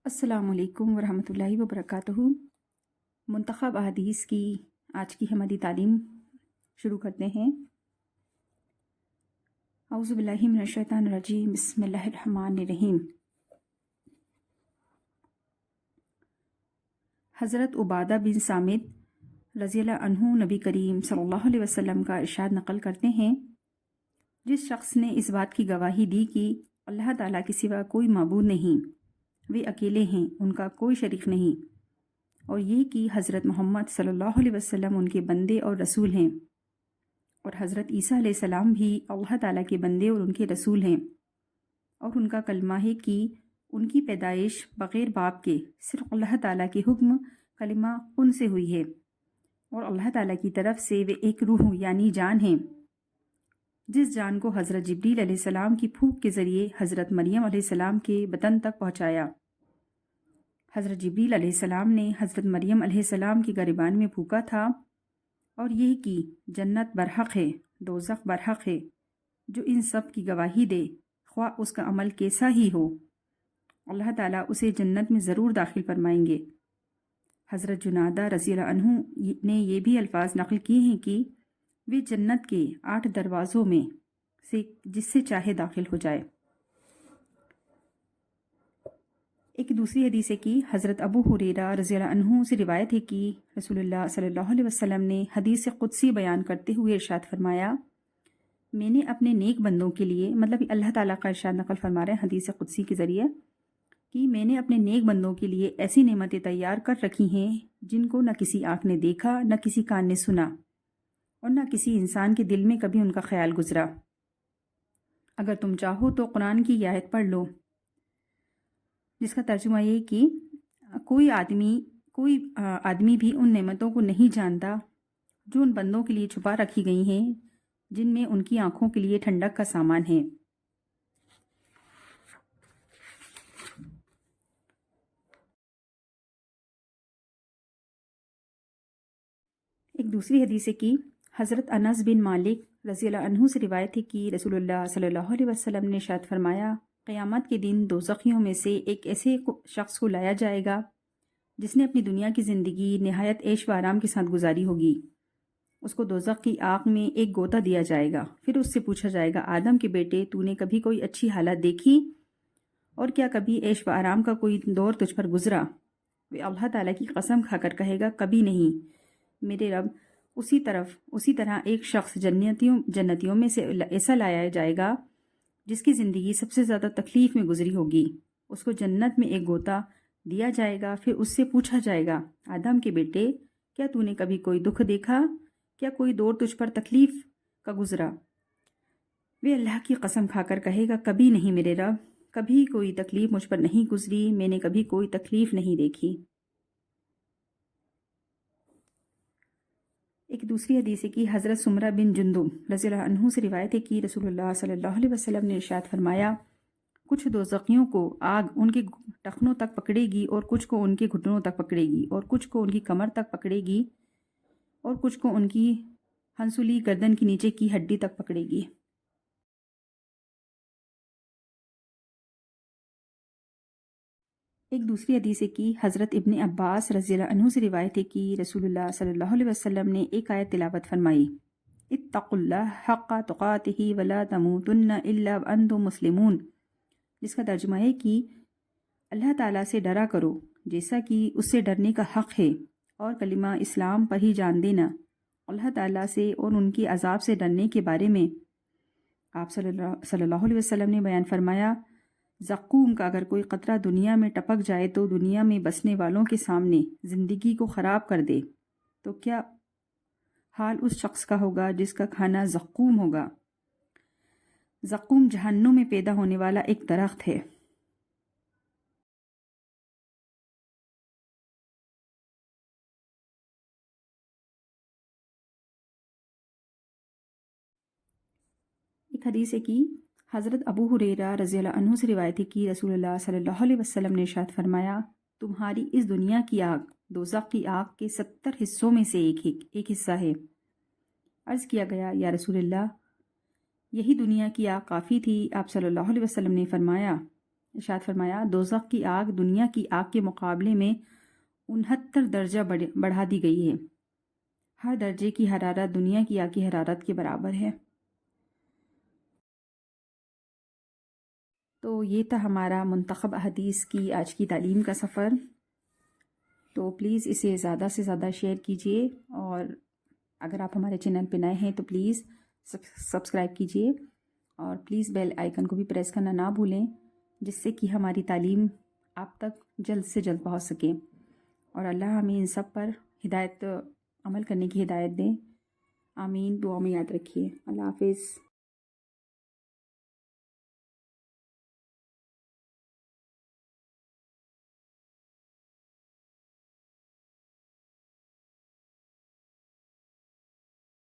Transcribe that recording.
السلام علیکم ورحمۃ اللہ وبرکاتہ۔ منتخب احادیث کی آج کی ہماری تعلیم شروع کرتے ہیں۔ اعوذ باللہ من الشیطان الرجیم، بسم اللہ الرحمن الرحیم۔ حضرت عبادہ بن صامت رضی اللہ عنہ نبی کریم صلی اللہ علیہ وسلم کا ارشاد نقل کرتے ہیں، جس شخص نے اس بات کی گواہی دی کہ اللہ تعالیٰ کے سوا کوئی معبود نہیں، وہ اکیلے ہیں، ان کا کوئی شریک نہیں، اور یہ کہ حضرت محمد صلی اللہ علیہ وسلم ان کے بندے اور رسول ہیں، اور حضرت عیسیٰ علیہ السلام بھی اللہ تعالیٰ کے بندے اور ان کے رسول ہیں، اور ان کا کلمہ ہے کہ ان کی پیدائش بغیر باپ کے صرف اللہ تعالیٰ کے حکم کلمہ کن سے ہوئی ہے، اور اللہ تعالیٰ کی طرف سے وہ ایک روح یعنی جان ہیں، جس جان کو حضرت جبریل علیہ السلام کی پھونک کے ذریعے حضرت مریم علیہ السلام کے بدن تک پہنچایا۔ حضرت جبریل علیہ السلام نے حضرت مریم علیہ السلام کی گریبان میں پھونکا تھا، اور یہ کہ جنت برحق ہے، دوزخ برحق ہے، جو ان سب کی گواہی دے، خواہ اس کا عمل کیسا ہی ہو، اللہ تعالیٰ اسے جنت میں ضرور داخل فرمائیں گے۔ حضرت جنادہ رضی اللہ عنہ نے یہ بھی الفاظ نقل کیے ہیں کہ وہ جنت کے 8 دروازوں میں سے جس سے چاہے داخل ہو جائے۔ ایک دوسری حدیث ہے کہ حضرت ابو ہریرہ رضی اللہ عنہ سے روایت ہے کہ رسول اللہ صلی اللہ علیہ وسلم نے حدیث قدسی بیان کرتے ہوئے ارشاد فرمایا، میں نے اپنے نیک بندوں کے لیے، مطلب اللہ تعالیٰ کا ارشاد نقل فرما رہے ہیں حدیث قدسی کے ذریعے، کہ میں نے اپنے نیک بندوں کے لیے ایسی نعمتیں تیار کر رکھی ہیں جن کو نہ کسی آنکھ نے دیکھا، نہ کسی کان نے سنا، اور نہ کسی انسان کے دل میں کبھی ان کا خیال گزرا۔ اگر تم چاہو تو قرآن کی یہ آیت پڑھ لو، جس کا ترجمہ یہ کہ کوئی آدمی بھی ان نعمتوں کو نہیں جانتا جو ان بندوں کے لیے چھپا رکھی گئی ہیں، جن میں ان کی آنکھوں کے لیے ٹھنڈک کا سامان ہے۔ ایک دوسری حدیث ہے کہ حضرت انس بن مالک رضی اللہ عنہ سے روایت ہے کہ رسول اللہ صلی اللہ علیہ وسلم نے ارشاد فرمایا، قیامت کے دن دوزخیوں میں سے ایک ایسے شخص کو لایا جائے گا جس نے اپنی دنیا کی زندگی نہایت عیش و آرام کے ساتھ گزاری ہوگی۔ اس کو دوزخ کی آگ میں ایک غوطہ دیا جائے گا، پھر اس سے پوچھا جائے گا، آدم کے بیٹے، تو نے کبھی کوئی اچھی حالت دیکھی اور کیا کبھی عیش و آرام کا کوئی دور تجھ پر گزرا؟ وہ اللہ تعالیٰ کی قسم کھا کر کہے گا، کبھی نہیں میرے رب۔ اسی طرح ایک شخص جنتیوں میں سے ایسا لایا جائے گا جس کی زندگی سب سے زیادہ تکلیف میں گزری ہوگی، اس کو جنت میں ایک غوطہ دیا جائے گا، پھر اس سے پوچھا جائے گا، آدم کے بیٹے، کیا تو نے کبھی کوئی دکھ دیکھا، کیا کوئی دور تجھ پر تکلیف کا گزرا؟ وہ اللہ کی قسم کھا کر کہے گا، کبھی نہیں میرے رب، کبھی کوئی تکلیف مجھ پر نہیں گزری، میں نے کبھی کوئی تکلیف نہیں دیکھی۔ ایک دوسری حدیث ہے کہ حضرت سمرہ بن جندب رضی اللہ عنہ سے روایت ہے کہ رسول اللہ صلی اللہ علیہ وسلم نے ارشاد فرمایا، کچھ دوزخیوں کو آگ ان کے ٹخنوں تک پکڑے گی، اور کچھ کو ان کے گھٹنوں تک پکڑے گی، اور کچھ کو ان کی کمر تک پکڑے گی، اور کچھ کو ان کی ہنسولی گردن کی نیچے کی ہڈی تک پکڑے گی۔ ایک دوسری حدیث ہے کہ حضرت ابن عباس رضی اللہ عنہ سے روایت ہے کہ رسول اللہ صلی اللہ علیہ وسلم نے ایک آیت تلاوت فرمائی، اتقوا اللہ حق تقاتہ ولا تموتن الا وانتم مسلمون، جس کا ترجمہ ہے کہ اللہ تعالیٰ سے ڈرا کرو جیسا کہ اس سے ڈرنے کا حق ہے، اور کلمہ اسلام پر ہی جان دینا۔ اللہ تعالیٰ سے اور ان کی عذاب سے ڈرنے کے بارے میں آپ صلی اللہ علیہ وسلم نے بیان فرمایا، زقوم کا اگر کوئی قطرہ دنیا میں ٹپک جائے تو دنیا میں بسنے والوں کے سامنے زندگی کو خراب کر دے، تو کیا حال اس شخص کا ہوگا جس کا کھانا زقوم ہوگا۔ زقوم جہنم میں پیدا ہونے والا ایک درخت ہے۔ ایک حدیث ہے کہ حضرت ابو ہریرہ رضی اللہ عنہ سے روایت ہے کہ رسول اللہ صلی اللہ علیہ وسلم نے ارشاد فرمایا، تمہاری اس دنیا کی آگ دوزخ کی آگ کے 70 حصوں میں سے ایک حصہ ہے۔ عرض کیا گیا، یا رسول اللہ، یہی دنیا کی آگ کافی تھی؟ آپ صلی اللہ علیہ وسلم نے فرمایا، ارشاد فرمایا دوزخ کی آگ دنیا کی آگ کے مقابلے میں 69 درجہ بڑھا دی گئی ہے۔ ہر درجے کی حرارت دنیا کی آگ کی حرارت کے برابر ہے۔ تو یہ تھا ہمارا منتخب احادیث کی آج کی تعلیم کا سفر۔ تو پلیز اسے زیادہ سے زیادہ شیئر کیجیے، اور اگر آپ ہمارے چینل پہ نئے ہیں تو پلیز سبسکرائب کیجیے، اور پلیز بیل آئیکن کو بھی پریس کرنا نہ بھولیں، جس سے کہ ہماری تعلیم آپ تک جلد سے جلد پہنچ سکے، اور اللہ ہمیں ان سب پر عمل کرنے کی ہدایت دیں۔ آمین۔ دعا میں یاد رکھیے۔ اللہ حافظ۔